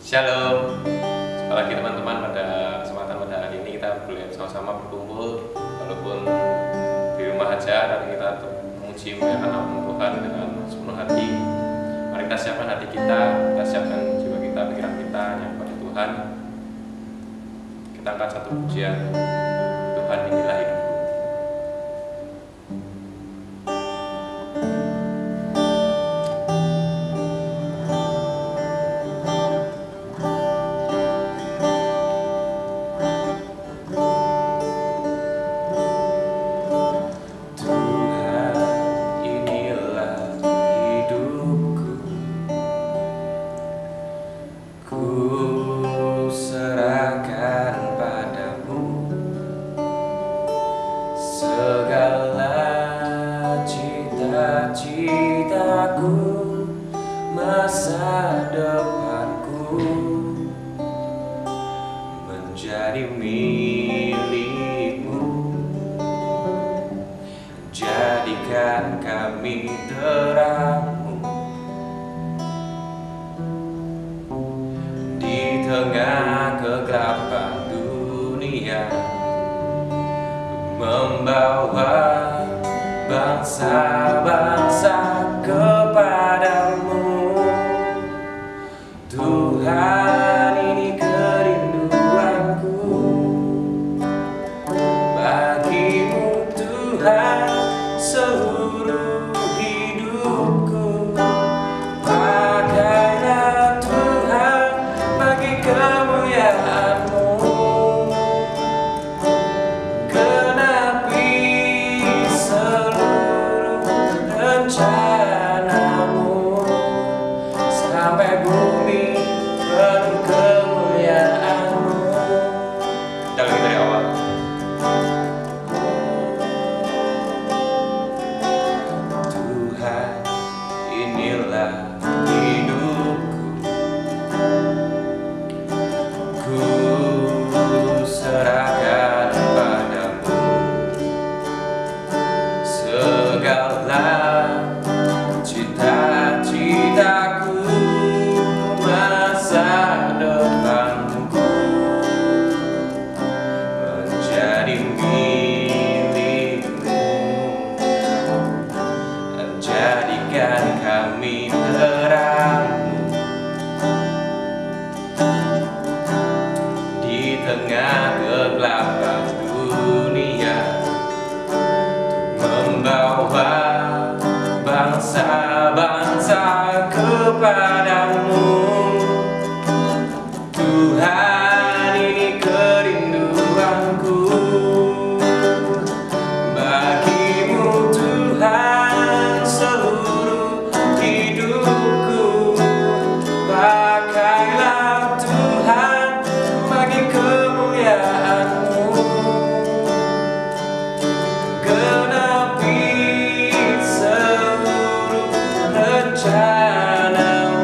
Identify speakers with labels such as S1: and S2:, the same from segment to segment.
S1: Shalom, jumpa lagi teman-teman. Pada kesempatan pada hari ini kita boleh sama-sama berkumpul walaupun di rumah aja, tapi kita untuk memuji memuliakan nama Tuhan dengan sepenuh hati. Mari kita siapkan hati kita siapkan jiwa kita, pikiran kita yang kepada Tuhan. Kita angkat satu pujian, Tuhan inilah hidupku. Cita-citaku, masa depanku menjadi milikmu. Jadikan kami terangmu di tengah kegelapan dunia, membawa bangsa-bangsa kepadamu. Tuhan, ini kerinduanku bagimu. Tuhan, seluruh hidupku pakailah Tuhan bagi kemuliaan-Mu. Rencanamu sampai bumi penuh kemuliaan-Mu. Kita lagi dari awal. Tuhan, inilah hidupku, ku serahkan padamu segala cita-citaku, masa depanku menjadi milikmu. Jadikan kami terangmu di tengah kegelapan dunia, membawa bangsa-bangsa kepadamu. Tuhan, ini kerinduanku bagimu. Tuhan, seluruh hidupku pakailah Tuhan bagi kemuliaan-Mu. Genapi rencanamu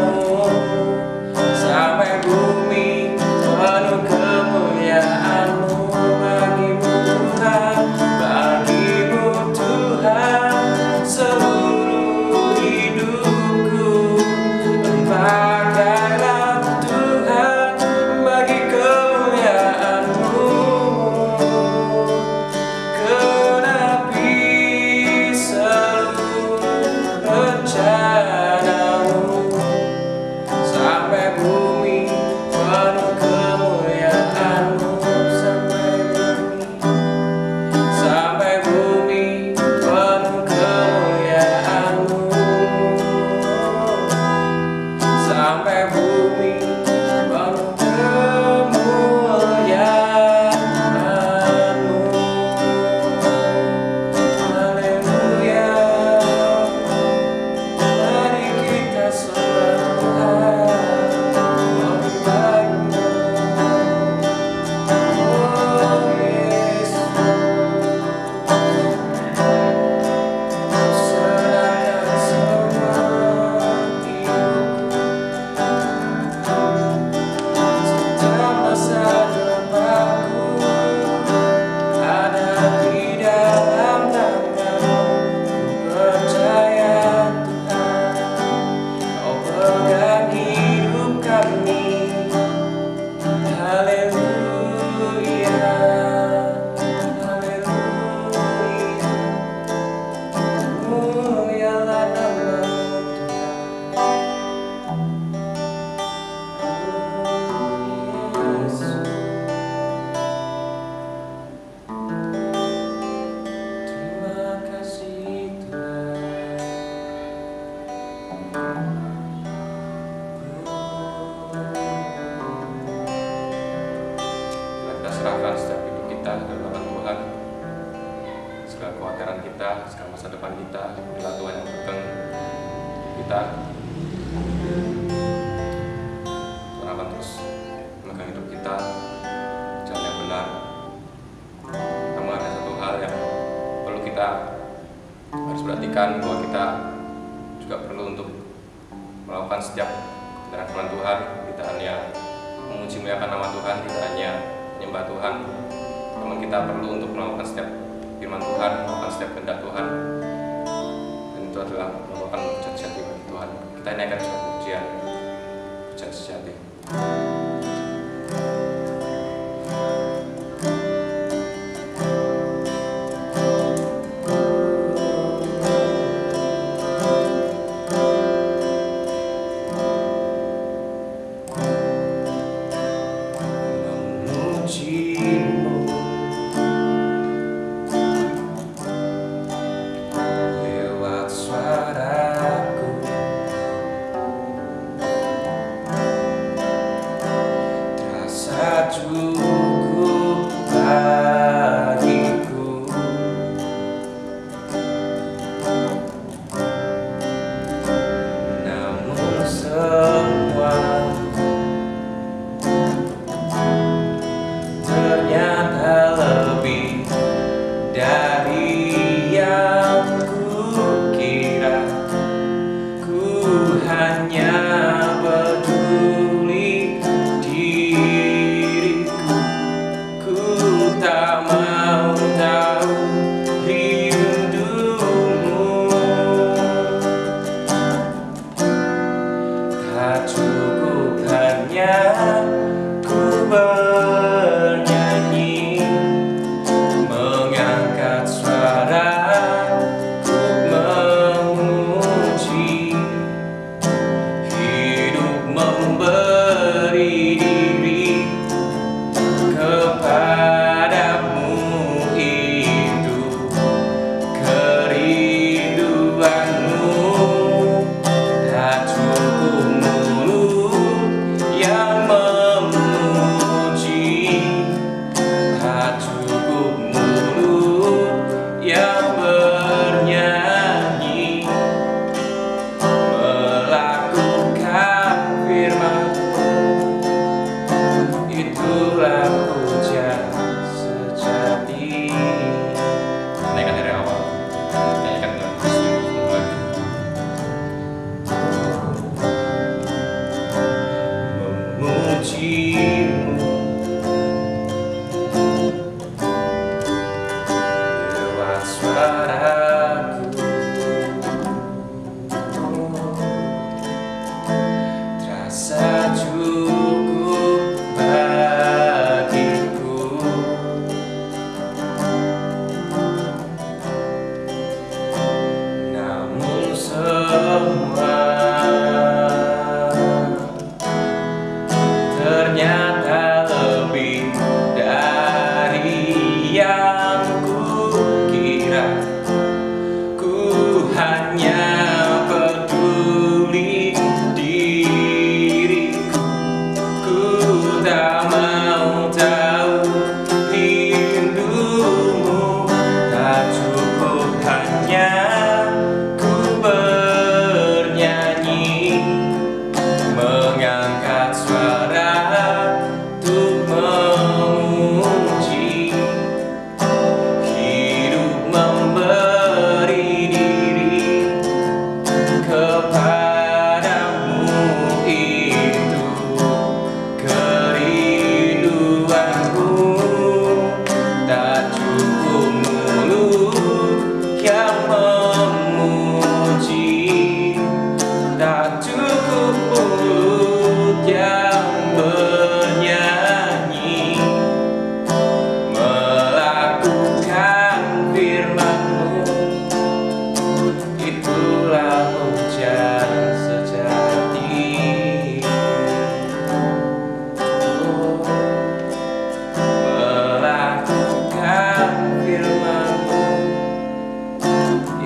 S1: kita, segala masa depan kita. Bila Tuhan yang memegang kita, Tuhan akan terus memegang hidup kita jalan yang benar. Namun ada satu hal yang perlu kita harus perhatikan, bahwa kita juga perlu untuk melakukan setiap kebenaran firman Tuhan. Kita hanya memuji muliakan nama Tuhan, kita hanya menyembah Tuhan. Namun kita perlu untuk melakukan setiap firman Tuhan, melakukan setiap kehendak Tuhan, dan itu adalah merupakan pujian sejati bagi Tuhan. Kita naikkan sebuah pujian sejati.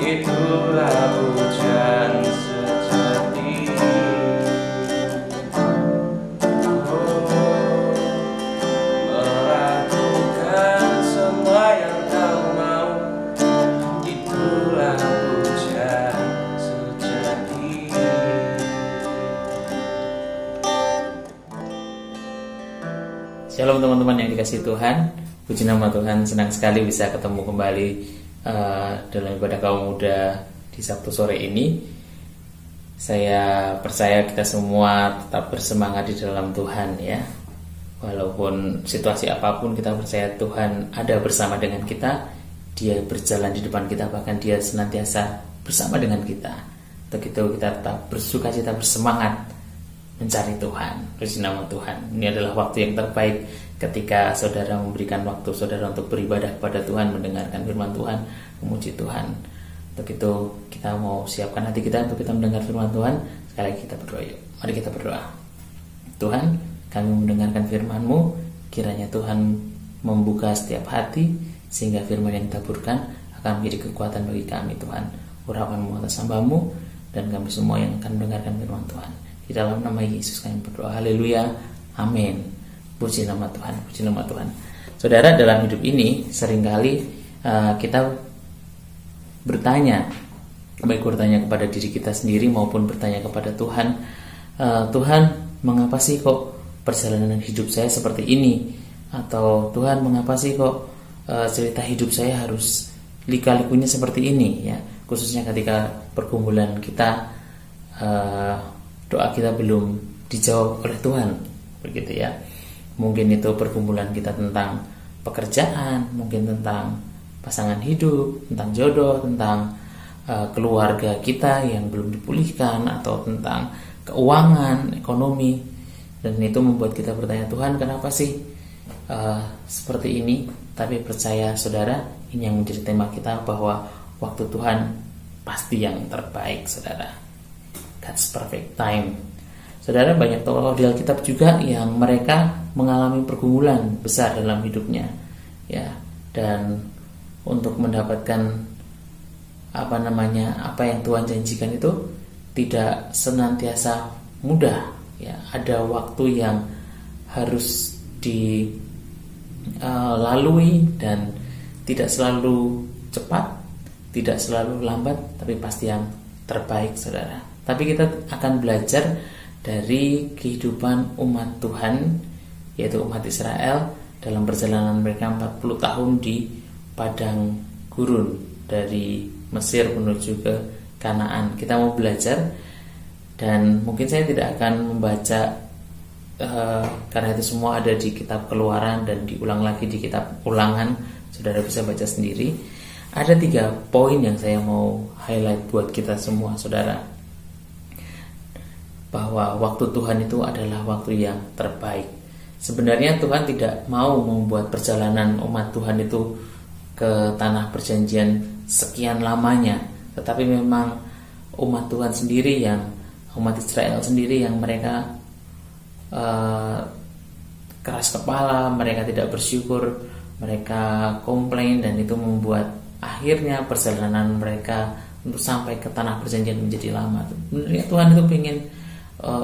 S2: Itulah Shalom teman-teman yang dikasihi Tuhan. Puji nama Tuhan, senang sekali bisa ketemu kembali dalam ibadah kaum muda di Sabtu sore ini. Saya percaya kita semua tetap bersemangat di dalam Tuhan ya. Walaupun situasi apapun, kita percaya Tuhan ada bersama dengan kita. Dia berjalan di depan kita, bahkan Dia senantiasa bersama dengan kita. Untuk itu kita tetap bersukacita, bersemangat mencari Tuhan. Puji nama Tuhan. Ini adalah waktu yang terbaik ketika saudara memberikan waktu saudara untuk beribadah kepada Tuhan, mendengarkan firman Tuhan, memuji Tuhan. Untuk itu kita mau siapkan hati kita untuk kita mendengar firman Tuhan. Sekali lagi kita berdoa yuk. Mari kita berdoa. Tuhan, kami mendengarkan firman-Mu, kiranya Tuhan membuka setiap hati sehingga firman yang ditaburkan akan menjadi kekuatan bagi kami Tuhan. Urapan-Mu atas hamba-Mu dan kami semua yang akan mendengarkan firman Tuhan. Di dalam nama Yesus kami berdoa. Haleluya. Amin. Puji nama Tuhan. Puji nama Tuhan. Saudara, dalam hidup ini seringkali kita bertanya, baik bertanya kepada diri kita sendiri maupun bertanya kepada Tuhan. Tuhan, mengapa sih kok perjalanan hidup saya seperti ini? Atau Tuhan, mengapa sih kok cerita hidup saya harus lika-likunya seperti ini? Ya, khususnya ketika pergumulan kita, doa kita belum dijawab oleh Tuhan, begitu ya. Mungkin itu pergumulan kita tentang pekerjaan, mungkin tentang pasangan hidup, tentang jodoh, tentang keluarga kita yang belum dipulihkan, atau tentang keuangan, ekonomi. Dan itu membuat kita bertanya, Tuhan, kenapa sih seperti ini? Tapi percaya saudara, ini yang menjadi tema kita, bahwa waktu Tuhan pasti yang terbaik, saudara. God's perfect time. Saudara, banyak tokoh di Alkitab juga yang mereka mengalami pergumulan besar dalam hidupnya, ya. Dan untuk mendapatkan apa yang Tuhan janjikan itu tidak senantiasa mudah, ya. Ada waktu yang harus dilalui dan tidak selalu cepat, tidak selalu lambat, tapi pasti yang terbaik, saudara. Tapi kita akan belajar dari kehidupan umat Tuhan, yaitu umat Israel dalam perjalanan mereka 40 tahun di padang gurun dari Mesir menuju ke Kanaan. Kita mau belajar, dan mungkin saya tidak akan membaca karena itu semua ada di kitab Keluaran dan diulang lagi di kitab Ulangan. Saudara bisa baca sendiri. Ada 3 poin yang saya mau highlight buat kita semua, saudara. Bahwa waktu Tuhan itu adalah waktu yang terbaik. Sebenarnya Tuhan tidak mau membuat perjalanan umat Tuhan itu ke tanah perjanjian sekian lamanya, tetapi memang umat Tuhan sendiri, umat Israel sendiri yang mereka keras kepala, mereka tidak bersyukur, mereka komplain, dan itu membuat akhirnya perjalanan mereka untuk sampai ke tanah perjanjian menjadi lama. Sebenarnya Tuhan itu ingin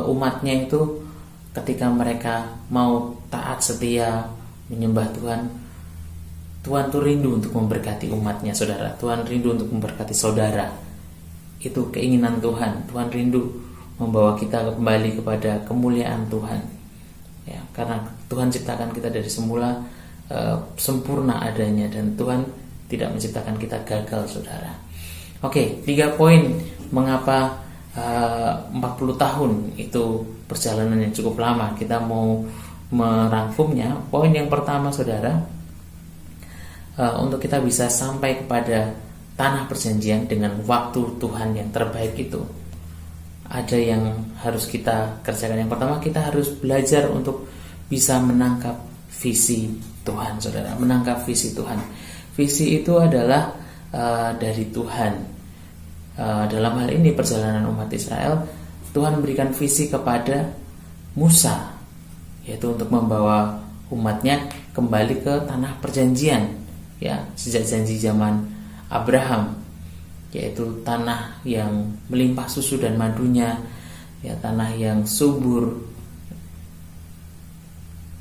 S2: umatnya itu ketika mereka mau taat setia menyembah Tuhan, Tuhan tuh rindu untuk memberkati umatnya, saudara. Tuhan rindu untuk memberkati saudara. Itu keinginan Tuhan. Tuhan rindu membawa kita kembali kepada kemuliaan Tuhan, ya, karena Tuhan ciptakan kita dari semula sempurna adanya, dan Tuhan tidak menciptakan kita gagal, saudara. Oke, 3 poin mengapa 40 tahun itu perjalanan yang cukup lama. Kita mau merangkumnya. Poin yang pertama, saudara, untuk kita bisa sampai kepada tanah perjanjian dengan waktu Tuhan yang terbaik itu, ada yang harus kita kerjakan. Yang pertama, kita harus belajar untuk bisa menangkap visi Tuhan, saudara. Menangkap visi Tuhan. Visi itu adalah dari Tuhan. Dalam hal ini perjalanan umat Israel, Tuhan memberikan visi kepada Musa, yaitu untuk membawa umatnya kembali ke tanah perjanjian, ya, sejak janji zaman Abraham, yaitu tanah yang melimpah susu dan madunya, ya, tanah yang subur,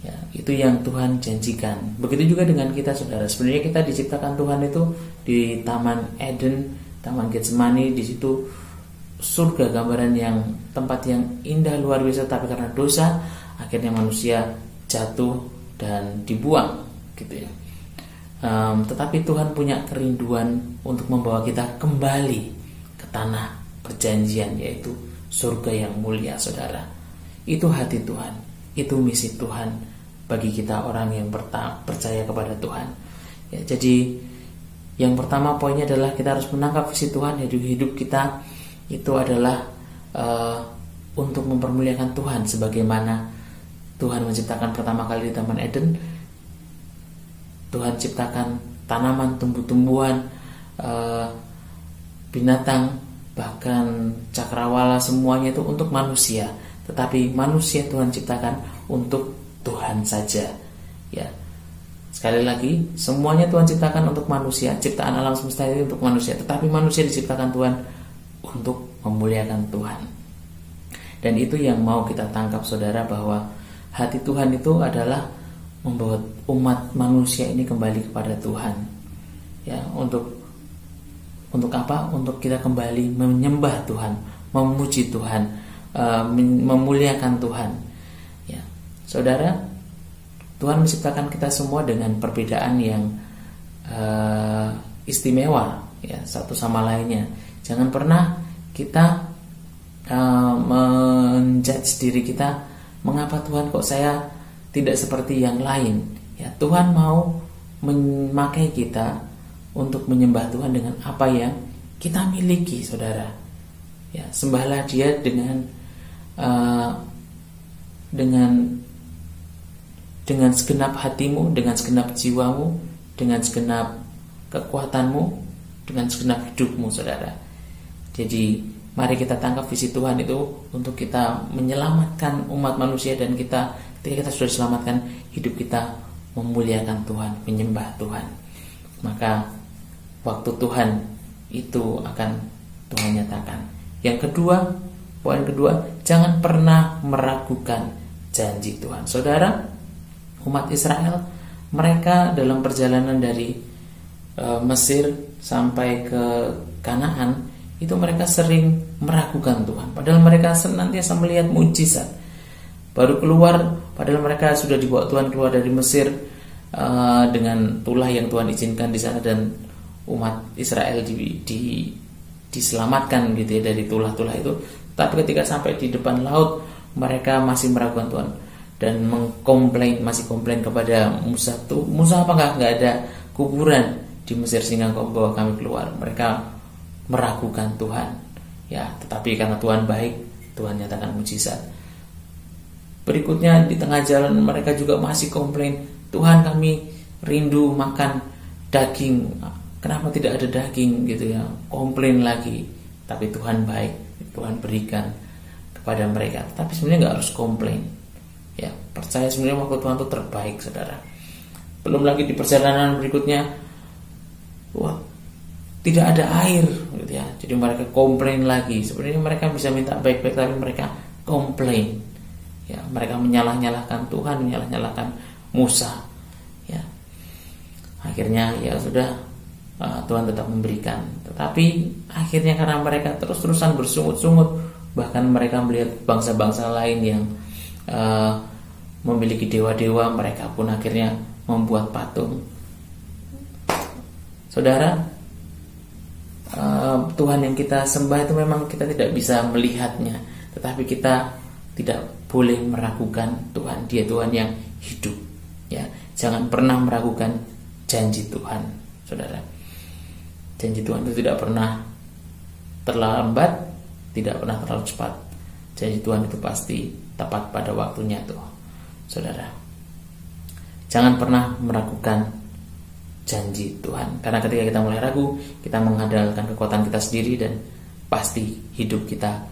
S2: ya, itu yang Tuhan janjikan. Begitu juga dengan kita, saudara. Sebenarnya kita diciptakan Tuhan itu di Taman Eden, Taman Getsemani. Di situ surga, gambaran yang tempat yang indah luar biasa, tapi karena dosa akhirnya manusia jatuh dan dibuang gitu ya. Tetapi Tuhan punya kerinduan untuk membawa kita kembali ke tanah perjanjian, yaitu surga yang mulia, saudara. Itu hati Tuhan, itu misi Tuhan bagi kita orang yang percaya kepada Tuhan ya. Jadi yang pertama poinnya adalah kita harus menangkap visi Tuhan. Jadi hidup kita itu adalah untuk mempermuliakan Tuhan, sebagaimana Tuhan menciptakan pertama kali di Taman Eden. Tuhan ciptakan tanaman, tumbuh-tumbuhan, binatang, bahkan cakrawala, semuanya itu untuk manusia. Tetapi manusia Tuhan ciptakan untuk Tuhan saja ya. Sekali lagi, semuanya Tuhan ciptakan untuk manusia. Ciptaan alam semesta itu untuk manusia, tetapi manusia diciptakan Tuhan untuk memuliakan Tuhan. Dan itu yang mau kita tangkap, saudara, bahwa hati Tuhan itu adalah membawa umat manusia ini kembali kepada Tuhan ya. Untuk apa? Untuk kita kembali menyembah Tuhan, memuji Tuhan, memuliakan Tuhan ya. Saudara, Tuhan menciptakan kita semua dengan perbedaan yang istimewa ya, satu sama lainnya. Jangan pernah kita menjudge diri kita, mengapa Tuhan kok saya tidak seperti yang lain ya. Tuhan mau memakai kita untuk menyembah Tuhan dengan apa yang kita miliki, saudara ya. Sembahlah Dia dengan segenap hatimu, dengan segenap jiwamu, dengan segenap kekuatanmu, dengan segenap hidupmu, saudara. Jadi mari kita tangkap visi Tuhan itu untuk kita menyelamatkan umat manusia, dan ketika kita sudah diselamatkan, hidup kita memuliakan Tuhan, menyembah Tuhan. Maka waktu Tuhan itu akan Tuhan nyatakan. Yang kedua, poin kedua, jangan pernah meragukan janji Tuhan. Saudara, umat Israel, mereka dalam perjalanan dari Mesir sampai ke Kanaan, itu mereka sering meragukan Tuhan, padahal mereka senantiasa melihat mujizat. Baru keluar, padahal mereka sudah dibawa Tuhan keluar dari Mesir dengan tulah yang Tuhan izinkan di sana, dan umat Israel diselamatkan gitu ya dari tulah-tulah itu. Tapi ketika sampai di depan laut, mereka masih meragukan Tuhan dan masih komplain kepada Musa. Musa, apakah nggak ada kuburan di Mesir sehingga kau bawa kami keluar? Mereka meragukan Tuhan ya. Tetapi karena Tuhan baik, Tuhan nyatakan mujizat. Berikutnya di tengah jalan mereka juga masih komplain, Tuhan, kami rindu makan daging, kenapa tidak ada daging gitu ya. Komplain lagi. Tapi Tuhan baik, Tuhan berikan kepada mereka. Tapi sebenarnya nggak harus komplain ya. Percaya sebenarnya waktu Tuhan itu terbaik, saudara. Belum lagi di perjalanan berikutnya, wah, tidak ada air gitu ya. Jadi mereka komplain lagi. Sebenarnya mereka bisa minta baik-baik, tapi mereka komplain ya. Mereka menyalah-nyalahkan Tuhan, menyalah-nyalahkan Musa ya. Akhirnya ya sudah, Tuhan tetap memberikan. Tetapi akhirnya karena mereka terus-terusan bersungut-sungut, bahkan mereka melihat bangsa-bangsa lain yang memiliki dewa-dewa, mereka pun akhirnya membuat patung. Saudara, Tuhan yang kita sembah itu memang kita tidak bisa melihatnya, tetapi kita tidak boleh meragukan Tuhan. Dia Tuhan yang hidup ya. Jangan pernah meragukan janji Tuhan, saudara. Janji Tuhan itu tidak pernah terlambat, tidak pernah terlalu cepat. Janji Tuhan itu pasti tepat pada waktunya tuh, saudara. Jangan pernah meragukan janji Tuhan, karena ketika kita mulai ragu, kita mengandalkan kekuatan kita sendiri, dan pasti hidup kita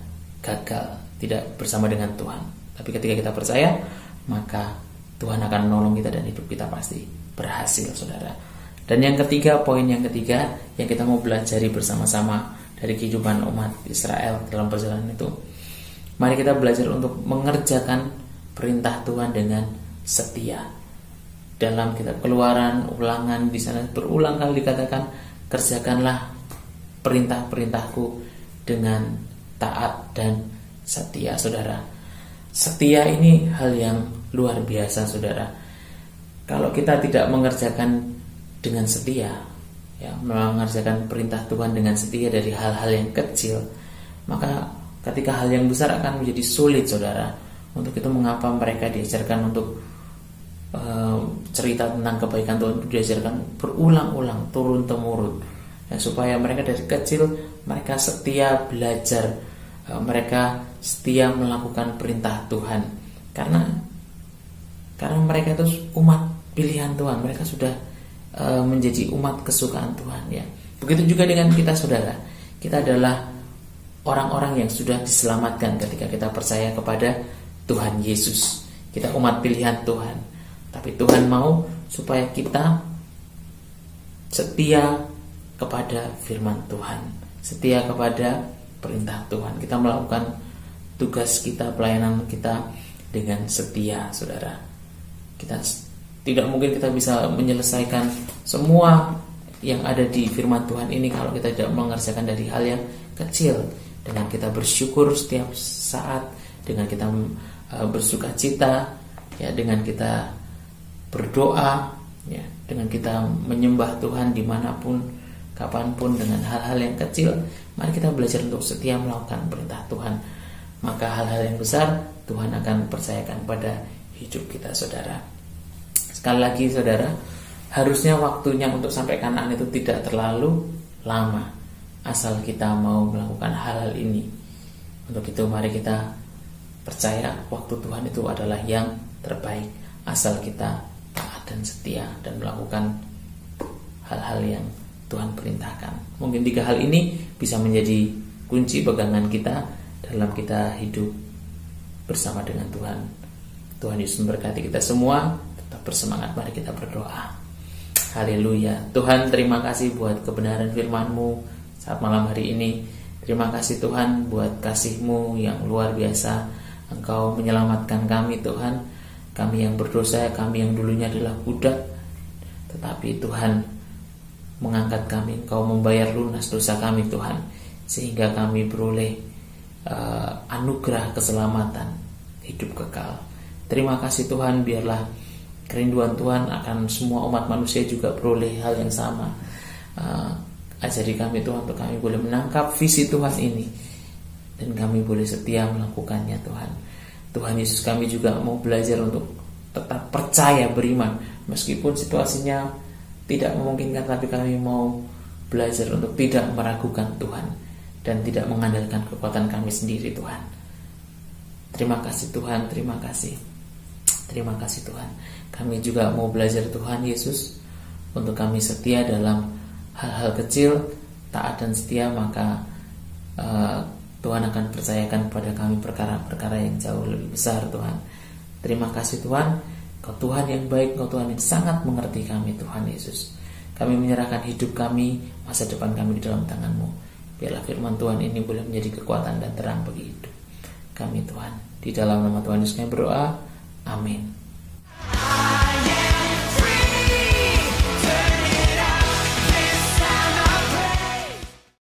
S2: gagal, tidak bersama dengan Tuhan. Tapi ketika kita percaya, maka Tuhan akan menolong kita dan hidup kita pasti berhasil, saudara. Dan yang ketiga, poin yang ketiga yang kita mau belajari bersama-sama dari kehidupan umat Israel dalam perjalanan itu, mari kita belajar untuk mengerjakan perintah Tuhan dengan setia. Dalam kitab Keluaran, Ulangan, di sana berulang kali dikatakan, kerjakanlah perintah-perintahku dengan taat dan setia, saudara. Setia ini hal yang luar biasa, saudara. kalau kita tidak mengerjakan dengan setia, ya, mengerjakan perintah Tuhan dengan setia dari hal-hal yang kecil, maka ketika hal yang besar akan menjadi sulit, saudara. Untuk itu mengapa mereka diajarkan untuk cerita tentang kebaikan Tuhan itu diajarkan berulang-ulang, turun-temurun, ya, supaya mereka dari kecil mereka setia belajar, mereka setia melakukan perintah Tuhan, karena mereka itu umat pilihan Tuhan, mereka sudah menjadi umat kesukaan Tuhan, ya. Begitu juga dengan kita, saudara. Kita adalah orang-orang yang sudah diselamatkan ketika kita percaya kepada Tuhan Yesus. Kita umat pilihan Tuhan. Tapi Tuhan mau supaya kita setia kepada firman Tuhan, setia kepada perintah Tuhan. Kita melakukan tugas kita, pelayanan kita dengan setia, saudara. Tidak mungkin kita bisa menyelesaikan semua yang ada di firman Tuhan ini kalau kita tidak mengerjakan dari hal yang kecil. Dengan kita bersyukur setiap saat, dengan kita bersuka cita, ya, dengan kita berdoa, ya, dengan kita menyembah Tuhan dimanapun, kapanpun, dengan hal-hal yang kecil. Mari kita belajar untuk setia melakukan perintah Tuhan. Maka hal-hal yang besar Tuhan akan percayakan pada hidup kita, saudara. Sekali lagi, saudara, harusnya waktunya untuk sampai Kanaan itu tidak terlalu lama, asal kita mau melakukan hal-hal ini. Untuk itu mari kita percaya waktu Tuhan itu adalah yang terbaik, asal kita taat dan setia dan melakukan hal-hal yang Tuhan perintahkan. Mungkin 3 hal ini bisa menjadi kunci pegangan kita dalam kita hidup bersama dengan Tuhan. Tuhan Yesus memberkati kita semua. Tetap bersemangat, mari kita berdoa. Haleluya. Tuhan, terima kasih buat kebenaran firman-Mu saat malam hari ini. Terima kasih Tuhan buat kasih-Mu yang luar biasa. Engkau menyelamatkan kami, Tuhan. Kami yang berdosa, kami yang dulunya adalah budak, tetapi Tuhan mengangkat kami. Engkau membayar lunas dosa kami, Tuhan, sehingga kami beroleh anugerah keselamatan, hidup kekal. Terima kasih Tuhan, biarlah kerinduan Tuhan akan semua umat manusia juga beroleh hal yang sama. Ajari kami Tuhan, untuk kami boleh menangkap visi Tuhan ini, dan kami boleh setia melakukannya, Tuhan. Tuhan Yesus, kami juga mau belajar untuk tetap percaya, beriman, meskipun situasinya tidak memungkinkan, tapi kami mau belajar untuk tidak meragukan Tuhan dan tidak mengandalkan kekuatan kami sendiri, Tuhan. Terima kasih Tuhan, terima kasih. Terima kasih Tuhan. Kami juga mau belajar, Tuhan Yesus, untuk kami setia dalam hal-hal kecil, taat dan setia, maka Tuhan akan percayakan kepada kami perkara-perkara yang jauh lebih besar, Tuhan. Terima kasih Tuhan. Kau Tuhan yang baik, Kau Tuhan yang sangat mengerti kami, Tuhan Yesus. Kami menyerahkan hidup kami, masa depan kami di dalam tangan-Mu. Biarlah firman Tuhan ini boleh menjadi kekuatan dan terang bagi hidup kami, Tuhan. Di dalam nama Tuhan Yesus kami berdoa. Amin.